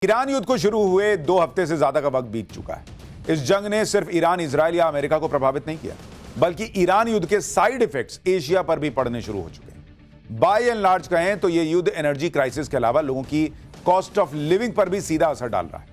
Iran युद्ध को शुरू हुए 2 हफ्ते से ज्यादा का वक्त बीत चुका है। इस जंग ने सिर्फ ईरान, इजराइल या अमेरिका को प्रभावित नहीं किया, बल्कि ईरान युद्ध के साइड इफेक्ट्स एशिया पर भी पड़ने शुरू हो चुके हैं। बाय एंड लार्ज कहें तो यह युद्ध एनर्जी क्राइसिस के अलावा लोगों की कॉस्ट ऑफ लिविंग पर भी सीधा असर डाल रहा है।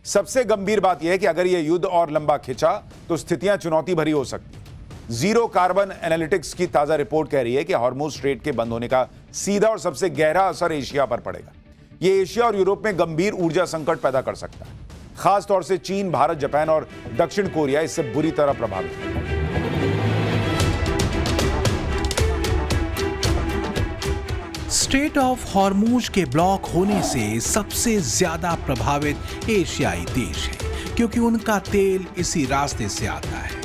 सबसे गंभीर बात यह है कि अगर यह युद्ध और लंबा खिंचा तो स्थितियां चुनौती भरी हो सकती हैं। जीरो कार्बन एनालिटिक्स की ताजा रिपोर्ट कह रही है कि हॉर्मुज स्ट्रेट के बंद होने का सीधा और सबसे गहरा असर एशिया पर पड़ेगा। यह एशिया और यूरोप में गंभीर ऊर्जा संकट पैदा कर सकता है। खास तौर से चीन, भारत, जापान और दक्षिण कोरिया इससे बुरी तरह प्रभावित है। स्ट्रेट ऑफ हॉर्मुज के ब्लॉक होने से सबसे ज्यादा प्रभावित एशियाई देश है, क्योंकि उनका तेल इसी रास्ते से आता है।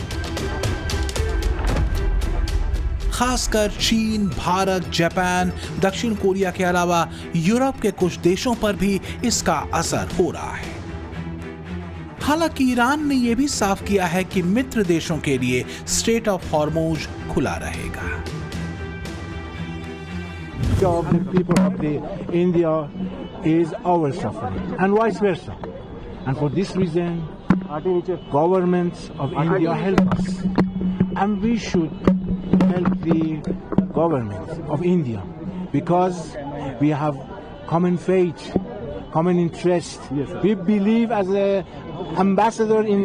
खासकर चीन, भारत, जापान, दक्षिण कोरिया के अलावा यूरोप के कुछ देशों पर भी इसका असर हो रहा है। हालांकि ईरान ने यह भी साफ किया है कि मित्र देशों के लिए स्ट्रेट ऑफ हॉर्मुज खुला रहेगा। Of the people of the India is our suffering and vice versa, and for this reason governments of India help us, and we should help the governments of India because we have common faith, common interest. We believe, as an ambassador in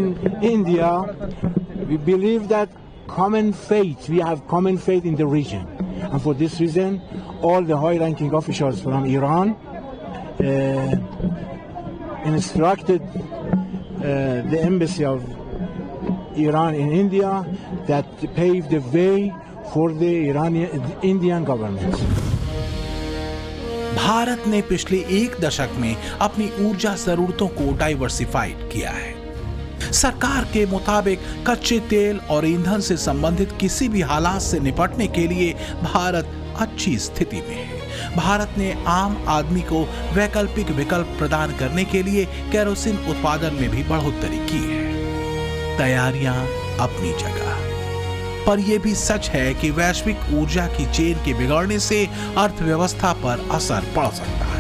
India, we believe that common faith, we have common faith in the region. And for this reason, all the high-ranking officials from Iran instructed the embassy of Iran in India that paved the way for the Indian government. Bharat ने पिछले 1 दशक में अपनी ऊर्जा जरूरतों को diversified किया है। सरकार के मुताबिक कच्चे तेल और ईंधन से संबंधित किसी भी हालात से निपटने के लिए भारत अच्छी स्थिति में है। भारत ने आम आदमी को वैकल्पिक विकल्प प्रदान करने के लिए केरोसिन उत्पादन में भी बढ़ोतरी की है। तैयारियां अपनी जगह, पर यह भी सच है कि वैश्विक ऊर्जा की चेन के बिगड़ने से अर्थव्यवस्था पर असर पड़ सकता है।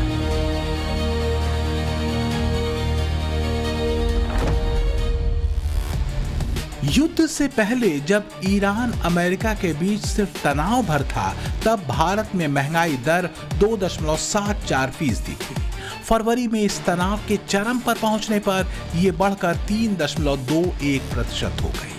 युद्ध से पहले जब ईरान अमेरिका के बीच सिर्फ तनाव भर था, तब भारत में महंगाई दर 2.74% थी। फरवरी में इस तनाव के चरम पर पहुंचने पर यह बढ़कर 3.21% हो गई।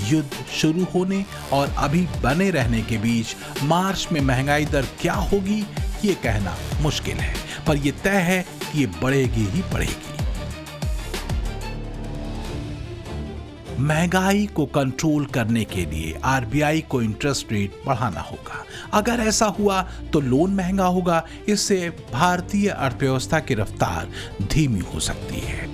युद्ध शुरू होने और अभी बने रहने के बीच मार्च में महंगाई दर क्या होगी ये कहना मुश्किल है, पर यह तय है कि ये बढ़ेगी ही बढ़ेगी। महंगाई को कंट्रोल करने के लिए आरबीआई को इंटरेस्ट रेट बढ़ाना होगा। अगर ऐसा हुआ तो लोन महंगा होगा, इससे भारतीय अर्थव्यवस्था की रफ्तार धीमी हो सकती है।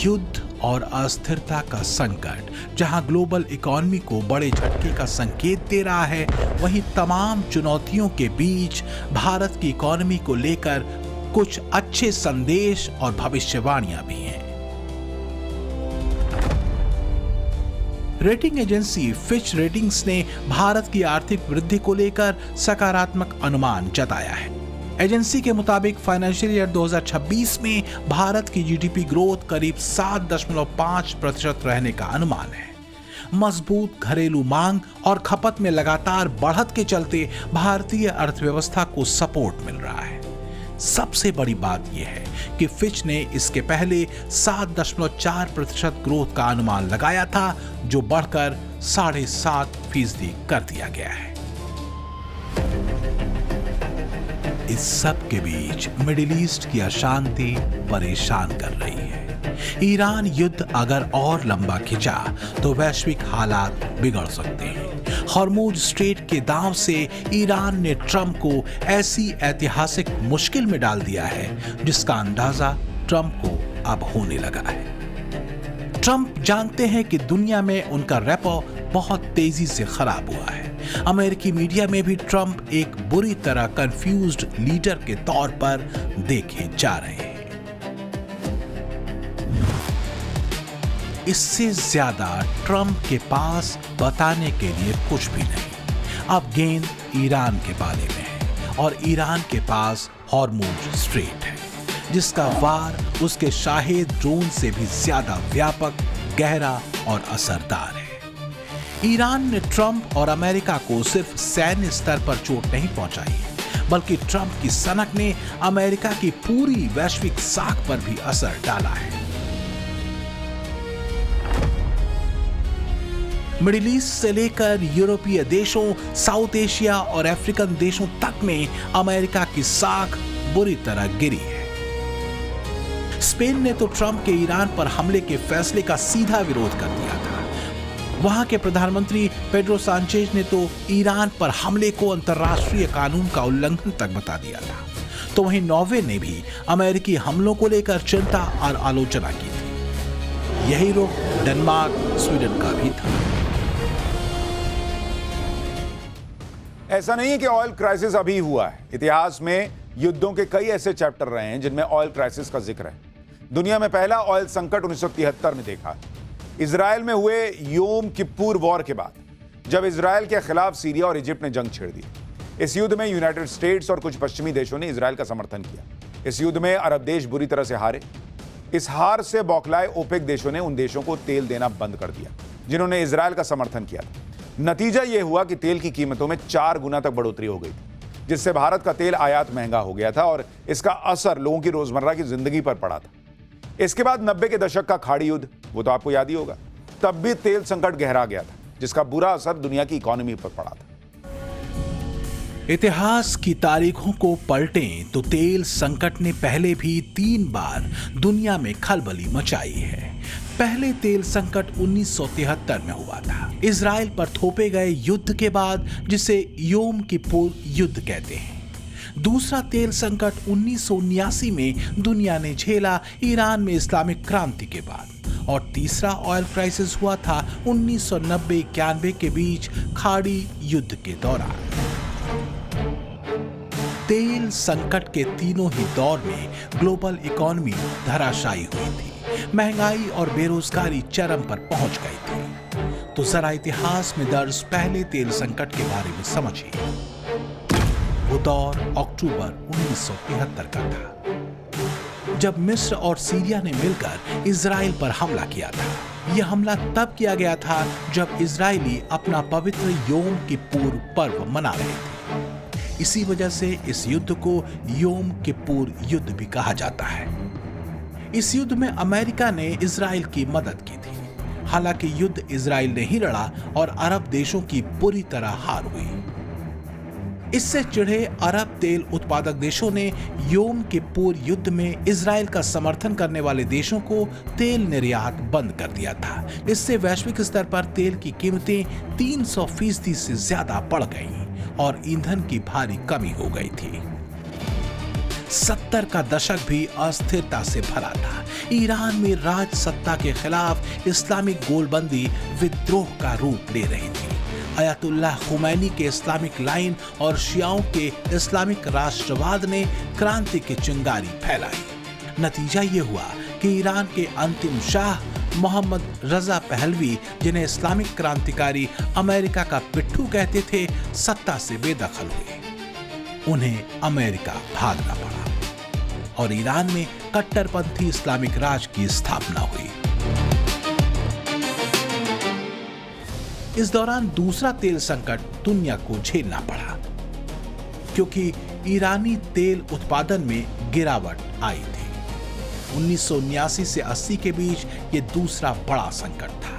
युद्ध और अस्थिरता का संकट जहां ग्लोबल इकोनॉमी को बड़े झटके का संकेत दे रहा है, वहीं तमाम चुनौतियों के बीच भारत की इकोनॉमी को लेकर कुछ अच्छे संदेश और भविष्यवाणियां भी हैं। रेटिंग एजेंसी फिच रेटिंग्स ने भारत की आर्थिक वृद्धि को लेकर सकारात्मक अनुमान जताया है। एजेंसी के मुताबिक फाइनेंशियल ईयर 2026 में भारत की जीडीपी ग्रोथ करीब 7.5% रहने का अनुमान है। मजबूत घरेलू मांग और खपत में लगातार बढ़त के चलते भारतीय अर्थव्यवस्था को सपोर्ट मिल रहा है। सबसे बड़ी बात यह है कि फिच ने इसके पहले 7.4% ग्रोथ का अनुमान लगाया था, जो बढ़कर 7.5% कर दिया गया है। इस सब के बीच मिडिल ईस्ट की अशांति परेशान कर रही है। ईरान युद्ध अगर और लंबा खिंचा तो वैश्विक हालात बिगड़ सकते हैं। हॉर्मुज स्ट्रेट के दांव से ईरान ने ट्रंप को ऐसी ऐतिहासिक मुश्किल में डाल दिया है जिसका अंदाजा ट्रंप को अब होने लगा है। ट्रंप जानते हैं कि दुनिया में उनका रेपो बहुत तेजी से खराब हुआ है। अमेरिकी मीडिया में भी ट्रंप एक बुरी तरह कंफ्यूज्ड लीडर के तौर पर देखे जा रहे हैं। इससे ज्यादा ट्रंप के पास बताने के लिए कुछ भी नहीं। अब गेंद ईरान के बारे में है और ईरान के पास हॉर्मुज स्ट्रेट है, जिसका वार उसके शाहे ड्रोन से भी ज्यादा व्यापक, गहरा और असरदार है। ईरान ने ट्रंप और अमेरिका को सिर्फ सैन्य स्तर पर चोट नहीं पहुंचाई है, बल्कि ट्रंप की सनक ने अमेरिका की पूरी वैश्विक साख पर भी असर डाला है। मिडिल ईस्ट से लेकर यूरोपीय देशों, साउथ एशिया और अफ्रीकन देशों तक में अमेरिका की साख बुरी तरह गिरी है। स्पेन ने तो ट्रंप के ईरान पर हमले के फैसले का सीधा विरोध कर दिया था। वहां के प्रधानमंत्री पेड्रो सांचेज ने तो ईरान पर हमले को अंतर्राष्ट्रीय कानून का उल्लंघन तक बता दिया था। तो वहीं नॉर्वे ने भी अमेरिकी हमलों को लेकर चिंता और आलोचना की थी। यही रुख डेनमार्क, स्वीडन का भी था। ऐसा नहीं है कि ऑयल क्राइसिस अभी हुआ है। इतिहास में युद्धों के कई ऐसे चैप्टर रहे हैं जिनमें ऑयल क्राइसिस का जिक्र है। दुनिया में पहला ऑयल संकट 1973 में देखा। इजराइल में हुए योम किप्पूर वॉर के बाद, जब इजराइल के खिलाफ सीरिया और इजिप्ट ने जंग छेड़ दी। इस युद्ध में यूनाइटेड स्टेट्स और कुछ पश्चिमी देशों ने इजराइल का समर्थन किया। इस युद्ध में अरब देश बुरी तरह से हारे। इस हार से बौखलाए ओपेक देशों ने उन देशों को तेल देना बंद कर दिया जिन्होंने इजराइल का समर्थन किया था। नतीजा यह हुआ कि तेल की कीमतों में 4 गुना तक बढ़ोतरी हो गई, जिससे भारत का तेल आयात महंगा हो गया था और इसका असर लोगों की रोजमर्रा की जिंदगी पर पड़ा था। इसके बाद 90 के दशक का खाड़ी युद्ध, वो तो आपको याद ही होगा। तब भी तेल संकट गहरा गया था, जिसका बुरा असर दुनिया की इकोनॉमी पर पड़ा था। इतिहास की तारीखों को पलटें तो तेल संकट ने पहले भी 3 बार दुनिया में खलबली मचाई है। पहले तेल संकट 1973 में हुआ था, इजराइल पर थोपे गए युद्ध के बाद, जिसे योम किप्पूर युद्ध कहते हैं। दूसरा तेल संकट 1979 में दुनिया ने झेला ईरान में इस्लामिक क्रांति के बाद। और तीसरा ऑयल क्राइसिस हुआ था 1990-91 के बीच खाड़ी युद्ध के दौरान। तेल संकट के तीनों ही दौर में ग्लोबल इकोनॉमी धराशायी हुई थी, महंगाई और बेरोजगारी चरम पर पहुंच गई थी। तो जरा इतिहास में दर्ज पहले तेल संकट के बारे में समझिए। वो दौर अक्टूबर 1973 का था, जब मिस्र और सीरिया ने मिलकर इजराइल पर हमला किया था। यह हमला तब किया गया था जब इजरायली अपना पवित्र योम किप्पूर पर्व मना रहे थे। इसी वजह से इस युद्ध को योम किप्पूर युद्ध भी कहा जाता है। इस युद्ध में अमेरिका ने इजराइल की मदद की थी। हालांकि युद्ध इजराइल ने ही लड़ा और अरब देशों की बुरी तरह हार हुई। इससे चिढ़े अरब तेल उत्पादक देशों ने योम किप्पूर युद्ध में इजराइल का समर्थन करने वाले देशों को तेल निर्यात बंद कर दिया था। इससे वैश्विक स्तर पर तेल की कीमतें 300% से ज्यादा बढ़ गईं और ईंधन की भारी कमी हो गई थी। 70 का दशक भी अस्थिरता से भरा था। ईरान में राज सत्ता के खिलाफ इस्लामिक गोलबंदी विद्रोह का रूप ले रही थी। अयतुल्लाह खुमैनी के इस्लामिक लाइन और शियाओं के इस्लामिक राष्ट्रवाद ने क्रांति की चिंगारी फैलाई। नतीजा ये हुआ कि ईरान के अंतिम शाह मोहम्मद रजा पहलवी, जिन्हें इस्लामिक क्रांतिकारी अमेरिका का पिट्ठू कहते थे, सत्ता से बेदखल हुए। उन्हें अमेरिका भागना पड़ा और ईरान में कट्टरपंथी इस्लामिक राज की स्थापना हुई। इस दौरान दूसरा तेल संकट दुनिया को झेलना पड़ा, क्योंकि ईरानी तेल उत्पादन में गिरावट आई थी। 1979 से 80 के बीच ये दूसरा बड़ा संकट था।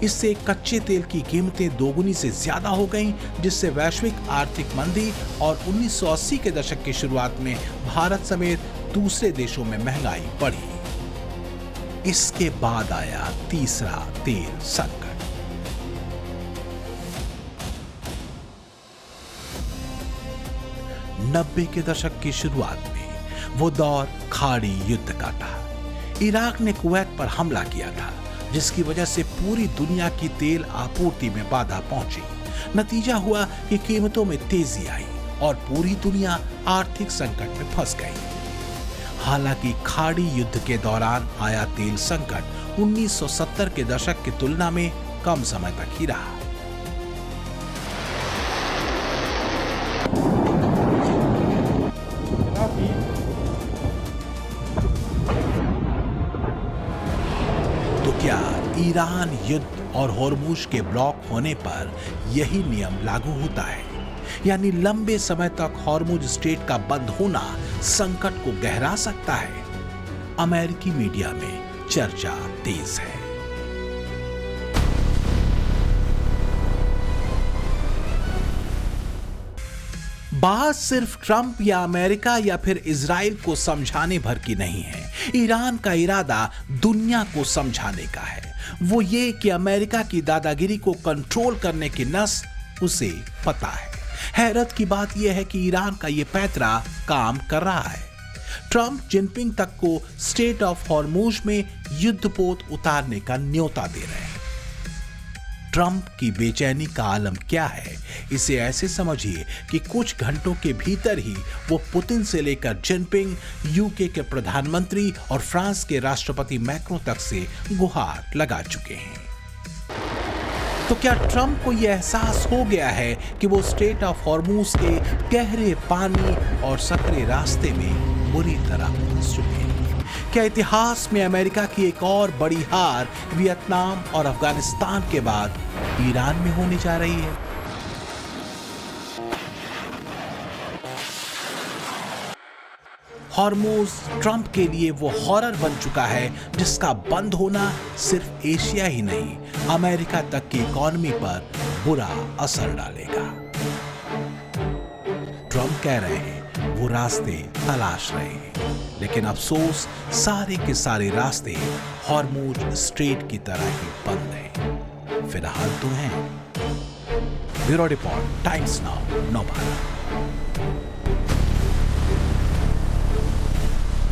इससे कच्चे तेल की कीमतें दोगुनी से ज्यादा हो गईं, जिससे वैश्विक आर्थिक मंदी और 1980 के दशक की शुरुआत में भारत समेत दूसरे देशों में महंगाई बढ़ी। इसके बाद आया तीसरा तेल संकट। 90 के दशक की शुरुआत में वो दौर खाड़ी युद्ध का था। इराक ने कुवैत पर हमला किया था, जिसकी वजह से पूरी दुनिया की तेल आपूर्ति में बाधा पहुंची। नतीजा हुआ कि कीमतों में तेजी आई और पूरी दुनिया आर्थिक संकट में फंस गई। हालांकि खाड़ी युद्ध के दौरान आया तेल संकट 1970 के दशक की तुलना में कम समय तक ही रहा। ईरान युद्ध और होर्मुज के ब्लॉक होने पर यही नियम लागू होता है, यानी लंबे समय तक होर्मुज स्ट्रेट का बंद होना संकट को गहरा सकता है। अमेरिकी मीडिया में चर्चा तेज है। बात सिर्फ ट्रंप या अमेरिका या फिर इजराइल को समझाने भर की नहीं है। ईरान का इरादा दुनिया को समझाने का है। वो ये कि अमेरिका की दादागिरी को कंट्रोल करने की नस उसे पता है। हैरत की बात यह है कि ईरान का ये पैतरा काम कर रहा है। ट्रंप जिनपिंग तक को स्टेट ऑफ हॉर्मुज में युद्धपोत उतारने का न्योता दे रहे हैं। ट्रंप की बेचैनी का आलम क्या है, इसे ऐसे समझिए कि कुछ घंटों के भीतर ही वो पुतिन से लेकर जिनपिंग, यूके के प्रधानमंत्री और फ्रांस के राष्ट्रपति मैक्रों तक से गुहार लगा चुके हैं। तो क्या ट्रंप को यह एहसास हो गया है कि वो स्ट्रेट ऑफ हॉर्मुज के गहरे पानी और सकरे रास्ते में बुरी तरह फंस चुके हैं? क्या इतिहास में अमेरिका की एक और बड़ी हार वियतनाम और अफगानिस्तान के बाद ईरान में होने जा रही है? हॉर्मुज ट्रंप के लिए वो हॉरर बन चुका है जिसका बंद होना सिर्फ एशिया ही नहीं, अमेरिका तक की इकोनॉमी पर बुरा असर डालेगा। ट्रंप कह रहे हैं वो रास्ते तलाश रहे हैं, लेकिन अफसोस सारे के सारे रास्ते हॉर्मुज स्ट्रेट की तरह ही बंद हैं। फिलहाल तो हैं। Bureau report, Times Now, नौबारा।